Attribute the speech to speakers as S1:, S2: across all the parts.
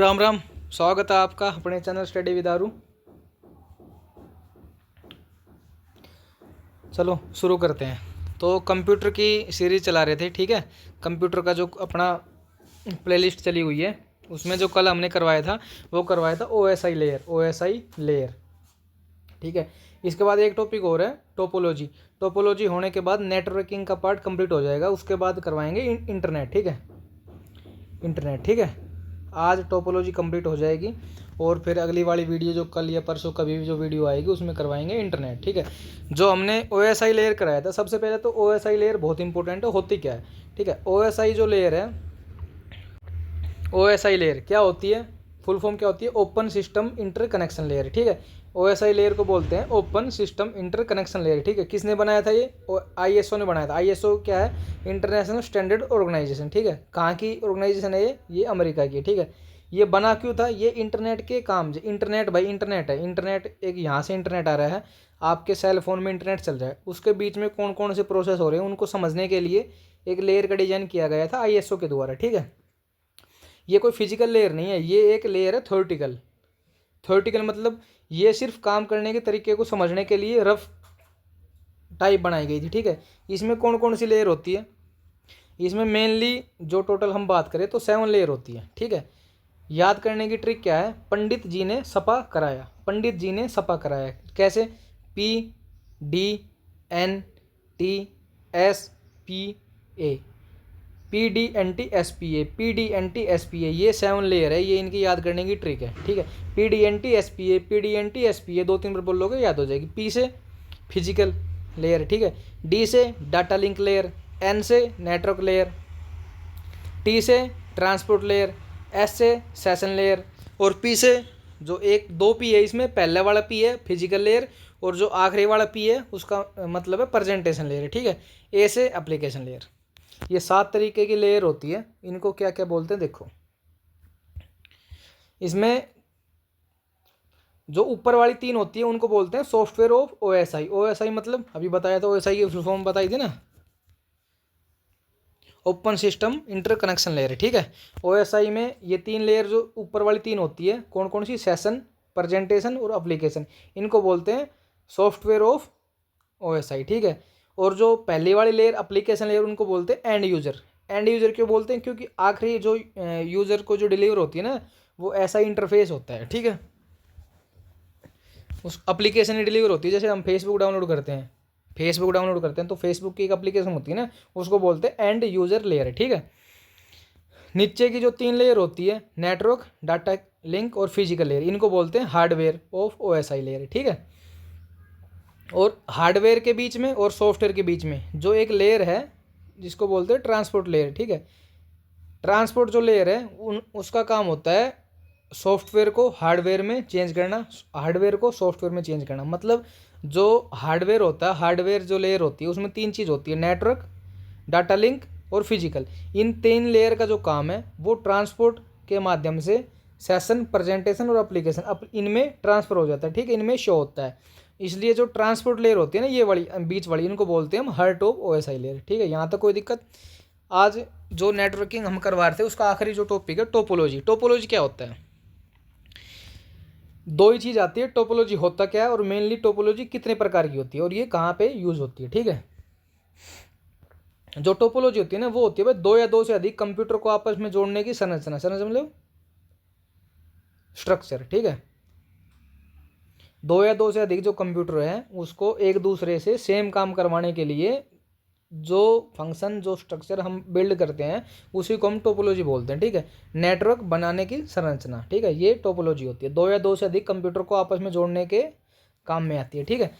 S1: राम राम। स्वागत है आपका अपने चैनल स्टडी विद आरू। चलो शुरू करते हैं। तो कंप्यूटर की सीरीज़ चला रहे थे, ठीक है। कंप्यूटर का जो अपना प्लेलिस्ट चली हुई है उसमें जो कल हमने करवाया था वो करवाया था ओएसआई लेयर, ठीक है। इसके बाद एक टॉपिक और है टोपोलॉजी। टोपोलॉजी होने के बाद नेटवर्किंग का पार्ट कंप्लीट हो जाएगा, उसके बाद करवाएंगे इंटरनेट, ठीक है। इंटरनेट, ठीक है। आज टोपोलॉजी कंप्लीट हो जाएगी और फिर अगली वाली वीडियो जो कल या परसों कभी भी जो वीडियो आएगी उसमें करवाएंगे इंटरनेट, ठीक है। जो हमने ओएसआई लेयर कराया था, सबसे पहले तो ओएसआई लेयर बहुत इंपॉर्टेंट है, होती क्या है, ठीक है। ओएसआई जो लेयर है, ओएसआई लेयर क्या होती है, फुल फॉर्म क्या होती है, open system inter connection layer, ठीक है। ओएसआई लेयर को बोलते हैं open system inter connection layer, ठीक है। किसने बनाया था ये, आईएसओ ने बनाया था। आईएसओ क्या है, इंटरनेशनल स्टैंडर्ड ऑर्गेनाइजेशन, ठीक है। कहाँ की ऑर्गेनाइजेशन है ये अमेरिका की, ठीक है। ये बना क्यों था, ये इंटरनेट के काम, इंटरनेट भाई इंटरनेट है, इंटरनेट एक यहाँ से इंटरनेट आ रहा है, आपके सेल फोन में इंटरनेट चल रहा है, उसके बीच में कौन कौन से प्रोसेस हो रहे हैं उनको समझने के लिए एक लेयर का डिजाइन किया गया था आईएसओ के द्वारा, ठीक है। ये कोई फिजिकल लेयर नहीं है, ये एक लेयर है थ्योरेटिकल। थ्योरेटिकल मतलब ये सिर्फ काम करने के तरीके को समझने के लिए रफ टाइप बनाई गई थी, ठीक है। इसमें कौन कौन सी लेयर होती है, इसमें मेनली जो टोटल हम बात करें तो 7 लेयर होती है, ठीक है। याद करने की ट्रिक क्या है, पंडित जी ने सपा कराया, पंडित जी ने सपा कराया कैसे, PDNTSPA, PDNTSPA, ये 7 लेयर है, ये इनकी याद करने की ट्रिक है, ठीक है। PDNTSPA 2-3 बार बोल लोगे याद हो जाएगी। P से फिजिकल लेयर, ठीक है। D से डाटा लिंक लेयर, N से नेटवर्क लेयर, T से ट्रांसपोर्ट लेयर, S से सेशन लेयर और P से जो एक 2 P है, इसमें पहले वाला P है फिजिकल लेयर और जो आखिरी वाला P है उसका मतलब है प्रेजेंटेशन लेयर, ठीक है। A से एप्लीकेशन लेयर। ये 7 तरीके की लेयर होती है, इनको क्या क्या बोलते हैं देखो। इसमें जो ऊपर वाली 3 होती है उनको बोलते हैं सॉफ्टवेयर ऑफ ओएसआई। ओएसआई मतलब अभी बताया था, ओएसआई की फुल फॉर्म बताई थी ना, open system inter connection layer, ठीक है। ओएसआई में ये 3 लेयर जो ऊपर वाली 3 होती है कौन कौन सी, सेशन, प्रेजेंटेशन और एप्लीकेशन, इनको बोलते हैं सॉफ्टवेयर ऑफ ओएसआई, ठीक है। और जो पहली वाली लेयर एप्लीकेशन लेयर उनको बोलते हैं एंड यूजर। एंड यूजर क्यों बोलते हैं, क्योंकि आखिरी जो यूजर को जो डिलीवर होती है ना वो ऐसा इंटरफेस होता है, ठीक है। उस एप्लीकेशन ही डिलीवर होती है, जैसे हम फेसबुक डाउनलोड करते हैं, तो फेसबुक की एक एप्लीकेशन होती है ना, उसको बोलते हैं एंड यूजर लेयर, ठीक है। नीचे की जो 3 लेयर होती है नेटवर्क, डाटा लिंक और फिजिकल लेयर, इनको बोलते हैं हार्डवेयर ऑफ ओएसआई लेयर, ठीक है। और हार्डवेयर के बीच में और सॉफ्टवेयर के बीच में जो एक लेयर है जिसको बोलते हैं ट्रांसपोर्ट लेयर, ठीक है। ट्रांसपोर्ट जो लेयर है उसका काम होता है सॉफ्टवेयर को हार्डवेयर में चेंज करना, हार्डवेयर को सॉफ्टवेयर में चेंज करना। मतलब जो हार्डवेयर होता है, हार्डवेयर जो लेयर होती है उसमें 3 चीज़ होती है, नेटवर्क, डाटा लिंक और फिजिकल। इन 3 लेयर का जो काम है वो ट्रांसपोर्ट के माध्यम से सेशन, प्रेजेंटेशन और एप्लीकेशन इनमें ट्रांसफ़र हो जाता है, ठीक है, इनमें शो होता है। इसलिए जो ट्रांसपोर्ट लेयर होती है ना, ये वाली बीच वाली, इनको बोलते हैं हम हार्ट ऑफ ओएसआई लेयर, ठीक है। यहाँ तक कोई दिक्कत। आज जो नेटवर्किंग हम करवा रहे थे उसका आखिरी जो टॉपिक है टोपोलॉजी। टोपोलॉजी क्या होता है, 2 ही चीज़ आती है, टोपोलॉजी होता क्या है और मेनली टोपोलॉजी कितने प्रकार की होती है और ये कहाँ पे यूज़ होती है, ठीक है। जो टोपोलॉजी होती है ना वो होती है भाई 2 या 2 से अधिक कंप्यूटर को आपस में जोड़ने की संरचना, मतलब स्ट्रक्चर, ठीक है। 2 या 2 से अधिक जो कंप्यूटर है उसको एक दूसरे से सेम काम करवाने के लिए जो फंक्शन, जो स्ट्रक्चर हम बिल्ड करते हैं उसी को हम टोपोलॉजी बोलते हैं, ठीक है। नेटवर्क बनाने की संरचना, ठीक है, ये टोपोलॉजी होती है। 2 या 2 से अधिक कंप्यूटर को आपस में जोड़ने के काम में आती है, ठीक है।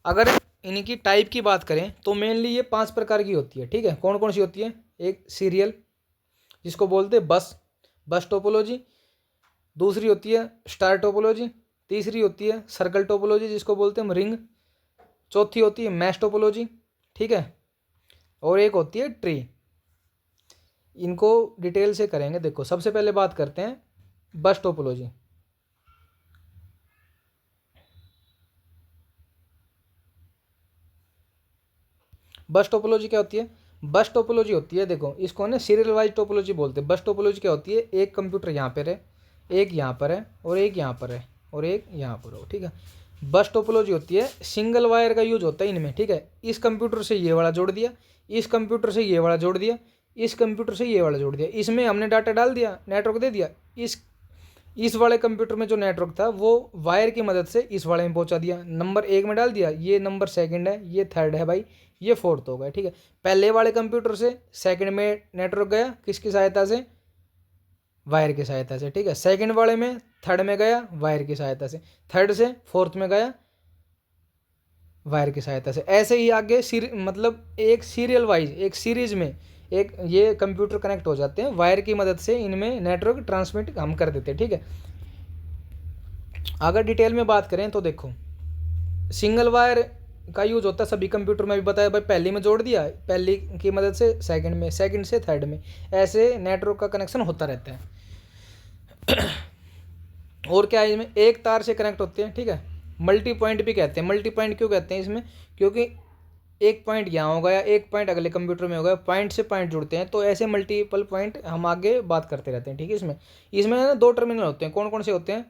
S1: अगर इनकी टाइप की बात करें तो मेनली ये 5 प्रकार की होती है, ठीक है। कौन कौन सी होती है, एक सीरियल जिसको बोलते हैं बस टोपोलॉजी, दूसरी होती है स्टार टोपोलॉजी, तीसरी होती है सर्कल टोपोलॉजी जिसको बोलते हैं हम रिंग, चौथी होती है मैश टोपोलॉजी, ठीक है, और एक होती है ट्री। इनको डिटेल से करेंगे। देखो सबसे पहले बात करते हैं बस टोपोलॉजी। बस टोपोलॉजी क्या होती है, बस टोपोलॉजी होती है, देखो इसको ना सीरियल वाइज टोपोलॉजी बोलते हैं। बस टोपोलॉजी क्या होती है, एक कंप्यूटर यहाँ पे रहे, एक यहाँ पर है और एक यहाँ पर है और एक यहाँ पर हो, ठीक है। बस टोपोलॉजी होती है, सिंगल वायर का यूज होता है इनमें, ठीक है। इस कंप्यूटर से ये वाला जोड़ दिया, इस कंप्यूटर से ये वाला जोड़ दिया, इस कंप्यूटर से ये वाला जोड़ दिया, इसमें हमने डाटा डाल दिया, नेटवर्क दे दिया। इस वाले कंप्यूटर में जो नेटवर्क था वो वायर की मदद से इस वाले में पहुंचा दिया, नंबर 1 में डाल दिया, ये नंबर सेकंड है, ये थर्ड है भाई, ये फोर्थ हो गया, ठीक है। पहले वाले कंप्यूटर से सेकंड में नेटवर्क गया किसकी सहायता से, वायर की सहायता से, ठीक है। सेकंड वाले में थर्ड में गया वायर की सहायता से, थर्ड से फोर्थ में गया वायर की सहायता से। ऐसे ही आगे मतलब एक सीरियल वाइज, एक सीरीज में एक ये कंप्यूटर कनेक्ट हो जाते हैं वायर की मदद से, इनमें नेटवर्क ट्रांसमिट हम कर देते हैं, ठीक है। अगर डिटेल में बात करें तो देखो, सिंगल वायर का यूज होता है सभी कंप्यूटर में भी बताया भाई, पहली में जोड़ दिया, पहली की मदद से सेकंड में, सेकंड से थर्ड में, ऐसे नेटवर्क का कनेक्शन होता रहता है। और क्या है, इसमें एक तार से कनेक्ट होते हैं, ठीक है। मल्टी पॉइंट भी कहते हैं। मल्टी पॉइंट क्यों कहते हैं इसमें, क्योंकि एक पॉइंट यहाँ हो गया, एक पॉइंट अगले कंप्यूटर में हो गया, पॉइंट से पॉइंट जुड़ते हैं, तो ऐसे मल्टीपल पॉइंट हम आगे बात करते रहते हैं, ठीक है। इसमें इसमें ना 2 टर्मिनल होते हैं, कौन कौन से होते हैं,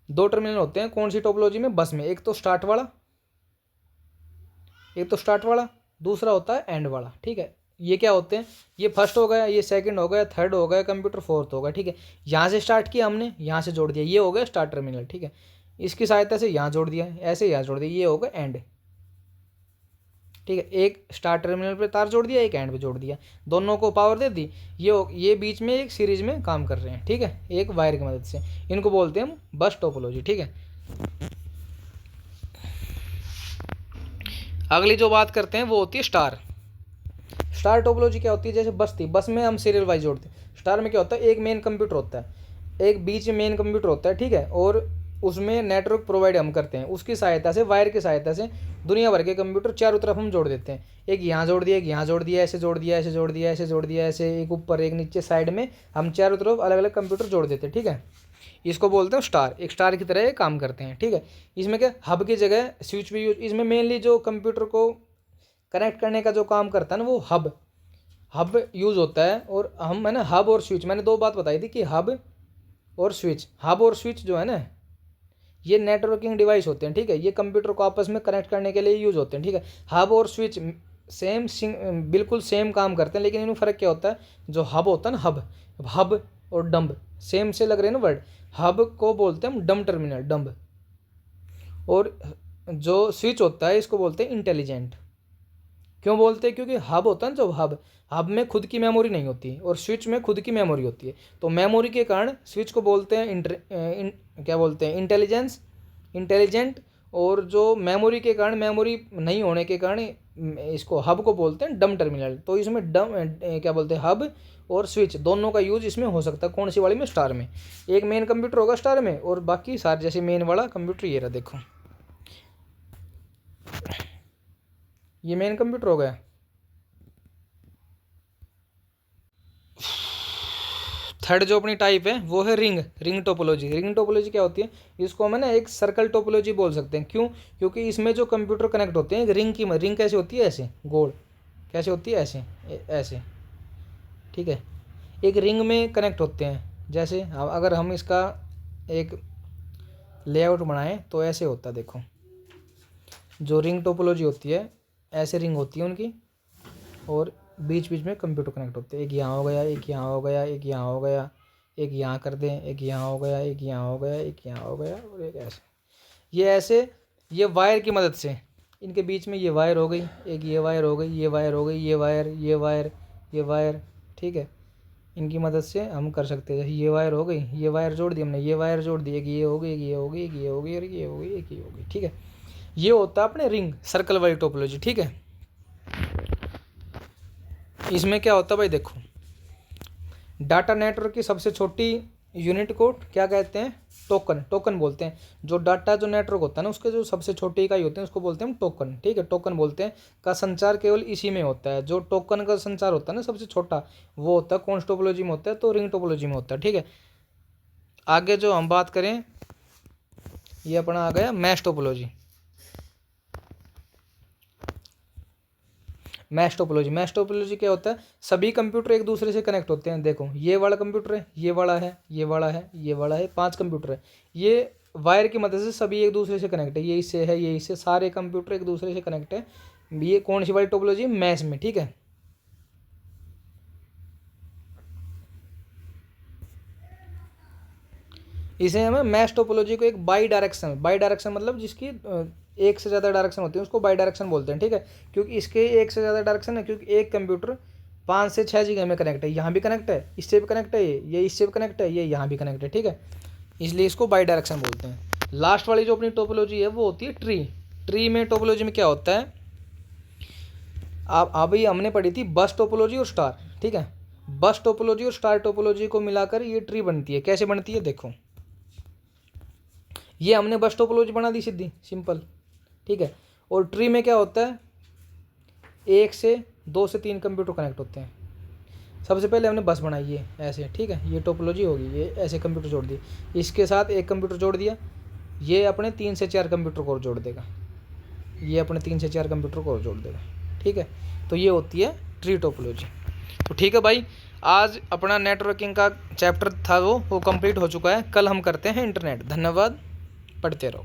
S1: 2 टर्मिनल होते हैं। कौन सी टोपोलॉजी में, बस में, एक तो स्टार्ट वाला, दूसरा होता है एंड वाला, ठीक है। ये क्या होते हैं, ये फर्स्ट हो गया, ये सेकंड हो गया, थर्ड हो गया, कंप्यूटर फोर्थ हो गया, ठीक है। यहाँ से स्टार्ट किया हमने, यहाँ से जोड़ दिया, ये हो गया स्टार्ट टर्मिनल, ठीक है। इसकी सहायता से यहाँ जोड़ दिया, ऐसे यहाँ जोड़ दिया, ये हो गया एंड, ठीक है। एक स्टार्ट टर्मिनल पे तार जोड़ दिया, एक एंड पे जोड़ दिया, दोनों को पावर दे दी, ये बीच में एक सीरीज में काम कर रहे हैं, ठीक है, एक वायर की मदद से। इनको बोलते हैं हम बस टोपोलॉजी, ठीक है। अगली जो बात करते हैं वो होती है स्टार। स्टार टोपोलॉजी क्या होती है, जैसे बस थी, बस में हम सीरियल वाइज जोड़ते हैं। स्टार में क्या होता है, एक मेन कंप्यूटर होता है, एक बीच में मेन कंप्यूटर होता है, ठीक है, और उसमें नेटवर्क प्रोवाइड हम करते हैं, उसकी सहायता से, वायर की सहायता से दुनिया भर के कंप्यूटर चारों तरफ हम जोड़ देते हैं। एक यहाँ जोड़ दिया, एक यहाँ जोड़ दिया, ऐसे जोड़ दिया, ऐसे जोड़ दिया, ऐसे जोड़ दिया, ऐसे एक ऊपर एक नीचे साइड में हम चारों तरफ अलग अलग कंप्यूटर जोड़ देते हैं, ठीक है। इसको बोलते हैं स्टार, एक स्टार की तरह काम करते हैं, ठीक है। इसमें क्या, हब की जगह स्विच भी यूज, इसमें मेनली जो कंप्यूटर को कनेक्ट करने का जो काम करता है ना, वो हब यूज़ होता है। और हम है ना, हब और स्विच, मैंने 2 बात बताई थी कि हब और स्विच जो है ना, ये नेटवर्किंग डिवाइस होते हैं, ठीक है। ये कंप्यूटर को आपस में कनेक्ट करने के लिए यूज होते हैं, ठीक है। हब और स्विच बिल्कुल सेम काम करते हैं, लेकिन इनमें फ़र्क क्या होता है, जो हब होता है ना, हब और डम्ब सेम से लग रहे हैं ना वर्ड। हब को बोलते हैं हम डम टर्मिनल, डम्ब, और जो स्विच होता है इसको बोलते हैं इंटेलिजेंट। क्यों बोलते हैं, क्योंकि हब होता है ना, जो हब में खुद की मेमोरी नहीं होती और स्विच में खुद की मेमोरी होती है, तो मेमोरी के कारण स्विच को बोलते हैं क्या बोलते हैं, इंटेलिजेंट, और जो मेमोरी के कारण, मेमोरी नहीं होने के कारण इसको हब को बोलते हैं डम टर्मिनल। तो इसमें क्या बोलते हैं, हब और स्विच दोनों का यूज इसमें हो सकता है। कौन सी वाली में, स्टार में। एक मेन कंप्यूटर होगा स्टार में, और बाकी सारे जैसे मेन वाला कंप्यूटर ये रहा, देखो ये मेन कंप्यूटर हो गया। थर्ड जो अपनी टाइप है वो है रिंग टोपोलॉजी। रिंग टोपोलॉजी क्या होती है, इसको हम ना एक सर्कल टोपोलॉजी बोल सकते हैं। क्यों, क्योंकि इसमें जो कंप्यूटर कनेक्ट होते हैं, रिंग कैसे होती है, ऐसे गोल, कैसे होती है, ऐसे ऐसे, ठीक है। एक रिंग में कनेक्ट होते हैं, जैसे अगर हम इसका एक लेआउट बनाएं तो ऐसे होता है, देखो जो रिंग टोपोलॉजी होती है, ऐसे रिंग होती है उनकी, और बीच बीच में कंप्यूटर कनेक्ट होते हैं। एक यहाँ हो गया, एक यहाँ हो गया, एक यहाँ हो गया, एक यहाँ कर दें, एक यहाँ हो गया, एक यहाँ हो गया, एक यहाँ हो गया, और एक ऐसे। ये वायर की मदद से, इनके बीच में ये वायर हो गई, एक ये वायर हो गई, ये वायर हो गई, ये वायर, ठीक है। इनकी मदद से हम कर सकते हैं। जैसे ये वायर हो गई, ये वायर जोड़ दी हमने, ये वायर जोड़ दी, एक ये हो गई, एक ये हो गई, एक ये हो गई, और ये हो गई, एक ये हो गई, ठीक है। ये होता है अपने रिंग सर्कल वाली टोपोलॉजी, ठीक है। इसमें क्या होता है भाई, देखो डाटा नेटवर्क की सबसे छोटी यूनिट को क्या कहते हैं, टोकन बोलते हैं। जो डाटा जो नेटवर्क होता है ना, उसके जो सबसे छोटी इकाई होते हैं उसको बोलते हैं हम टोकन, ठीक है। टोकन बोलते हैं, का संचार केवल इसी में होता है। जो टोकन का संचार होता है ना सबसे छोटा, वो होता है कौन सी टोपोलॉजी में होता है, तो रिंग टोपोलॉजी में होता है, ठीक है। आगे जो हम बात करें, ये अपना आ गया mesh topology. Mesh topology, mesh topology क्या होता है, सभी कंप्यूटर एक दूसरे से कनेक्ट होते हैं। देखो ये वाला कंप्यूटर है, ये वाला है, ये वाला है, ये वाला है, 5 कंप्यूटर है, ये वायर की मदद से सभी एक दूसरे से कनेक्ट है, ये इससे है, ये इससे, सारे कंप्यूटर एक दूसरे से कनेक्ट है। ये कौन सी वाली टोपोलॉजी, मैश में, ठीक है। इसे हमें मैश टोपोलॉजी को एक बाई डायरेक्शन, बाई डायरेक्शन मतलब जिसकी एक से ज़्यादा डायरेक्शन होती है उसको बाई डायरेक्शन बोलते हैं, ठीक है। क्योंकि इसके एक से ज़्यादा डायरेक्शन है, क्योंकि एक कंप्यूटर 5 से 6 जगह में कनेक्ट है, यहाँ भी कनेक्ट है, इससे भी कनेक्ट है, ये इससे भी कनेक्ट है, ये यहाँ भी कनेक्ट है, ठीक है। इसलिए इसको बाई डायरेक्शन बोलते हैं। लास्ट वाली जो अपनी टोपोलॉजी है वो होती है ट्री। ट्री में टोपोलॉजी में क्या होता है, आप अभी हमने पढ़ी थी बस टोपोलॉजी और स्टार, ठीक है। बस टोपोलॉजी और स्टार टोपोलॉजी को मिलाकर ये ट्री बनती है। कैसे बनती है, देखो ये हमने बस टोपोलॉजी बना दी सीधी सिंपल, ठीक है। और ट्री में क्या होता है, 1 से 2 से 3 कंप्यूटर कनेक्ट होते हैं। सबसे पहले हमने बस बनाई है ऐसे, ठीक है, ये टोपोलॉजी होगी, ये ऐसे कंप्यूटर जोड़ दिए, इसके साथ एक कंप्यूटर जोड़ दिया, ये अपने 3 से 4 कंप्यूटर को और जोड़ देगा, ये अपने 3 से 4 कंप्यूटर को और जोड़ देगा, ठीक है। तो ये होती है ट्री टोपोलॉजी। तो ठीक है भाई, आज अपना नेटवर्किंग का चैप्टर था वो कंप्लीट हो चुका है। कल हम करते हैं इंटरनेट। धन्यवाद, पढ़ते रहो।